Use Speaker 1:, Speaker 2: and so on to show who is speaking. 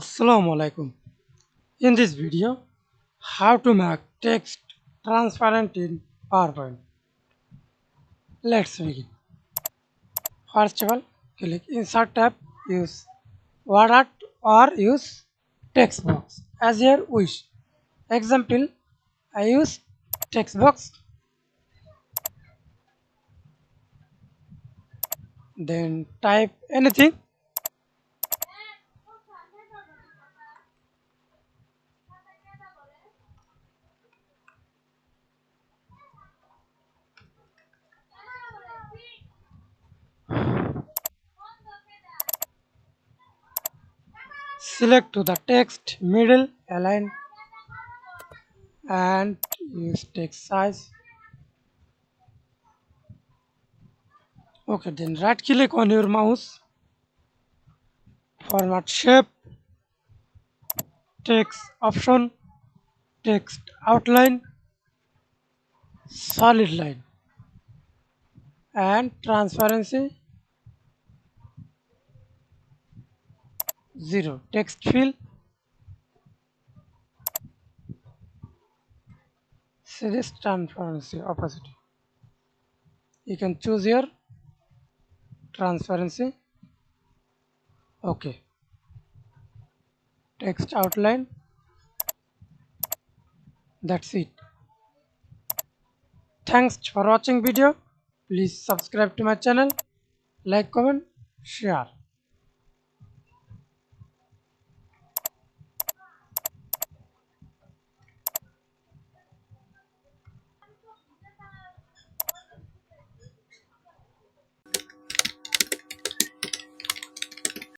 Speaker 1: Assalamu Walaikum. In this video, how to make text transparent in PowerPoint. Let's begin. First of all, click Insert tab, use Word Art or use text box as your wish. Example, I use text box, then type anything. Select to the text middle, align and use text size. Okay, then right click on your mouse, format shape, text option, text outline, solid line and transparency 0. Text fill, series transparency opacity. You can choose your transparency. Okay. Text outline. That's it. Thanks for watching video. Please subscribe to my channel, like, comment, share.